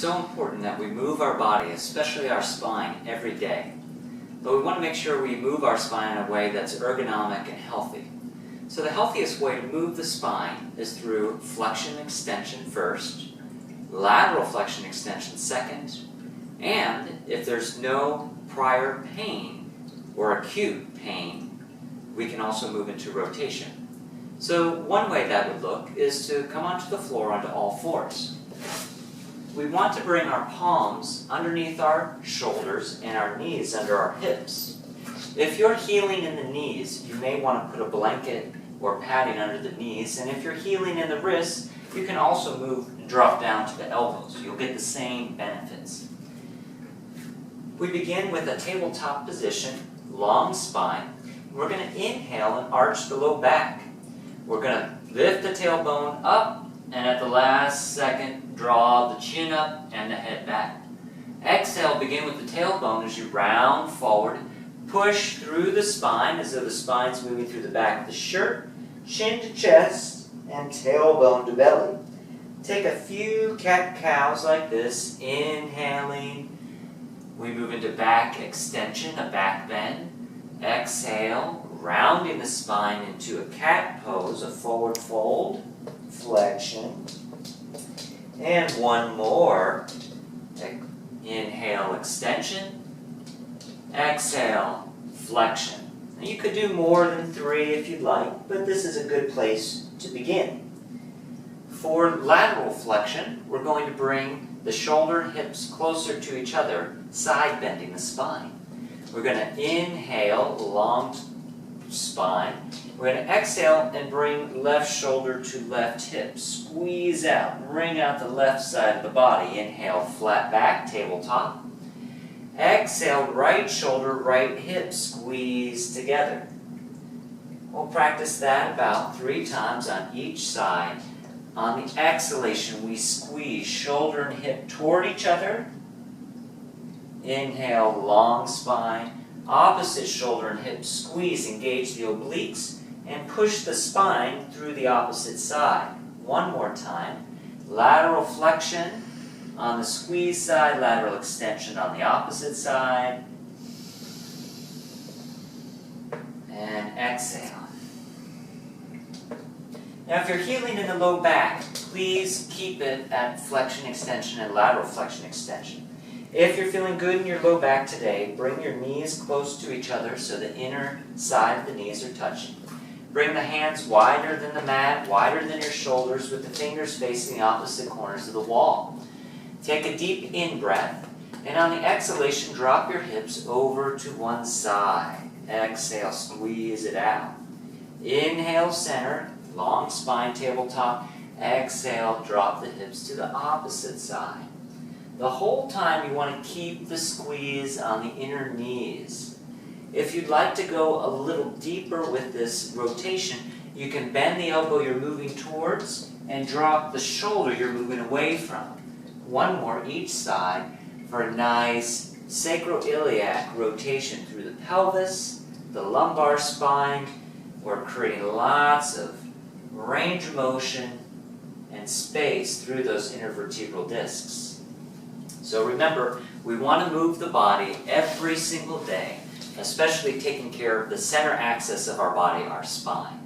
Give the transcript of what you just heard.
so important that we move our body, especially our spine, every day. But we want to make sure we move our spine in a way that's ergonomic and healthy. So the healthiest way to move the spine is through flexion extension first, lateral flexion extension second, and if there's no prior pain or acute pain, we can also move into rotation. So one way that would look is to come onto the floor onto all fours. We want to bring our palms underneath our shoulders and our knees under our hips. If you're healing in the knees, you may want to put a blanket or padding under the knees, and if you're healing in the wrists, you can also move and drop down to the elbows. You'll get the same benefits. We begin with a tabletop position, long spine. We're going to inhale and arch the low back. We're going to lift the tailbone up, and at the last second, draw the chin up and the head back. Exhale, begin with the tailbone as you round forward. Push through the spine as though the spine's moving through the back of the shirt. Chin to chest and tailbone to belly. Take a few cat-cows like this, inhaling. We move into back extension, a back bend. Exhale, rounding the spine into a cat pose, a forward fold, flexion. And one more. Inhale, extension. Exhale, flexion. Now you could do more than 3 if you'd like, but this is a good place to begin. For lateral flexion, we're going to bring the shoulder and hips closer to each other, side bending the spine. We're going to inhale, long spine. We're going to exhale and bring left shoulder to left hip. Squeeze out, wring out the left side of the body. Inhale, flat back, tabletop. Exhale, right shoulder, right hip, squeeze together. We'll practice that about 3 times on each side. On the exhalation, we squeeze shoulder and hip toward each other. Inhale, long spine. Opposite shoulder and hip, squeeze, engage the obliques, and push the spine through the opposite side. One more time. Lateral flexion on the squeeze side, lateral extension on the opposite side. And exhale. Now if you're healing in the low back, please keep it at flexion extension and lateral flexion extension. If you're feeling good in your low back today, bring your knees close to each other so the inner side of the knees are touching. Bring the hands wider than the mat, wider than your shoulders, with the fingers facing the opposite corners of the wall. Take a deep in-breath, and on the exhalation, drop your hips over to one side. Exhale, squeeze it out. Inhale, center, long spine, tabletop. Exhale, drop the hips to the opposite side. The whole time you want to keep the squeeze on the inner knees. If you'd like to go a little deeper with this rotation, you can bend the elbow you're moving towards and drop the shoulder you're moving away from. One more each side for a nice sacroiliac rotation through the pelvis, the lumbar spine. We're creating lots of range of motion and space through those intervertebral discs. So remember, we want to move the body every single day, especially taking care of the center axis of our body, our spine.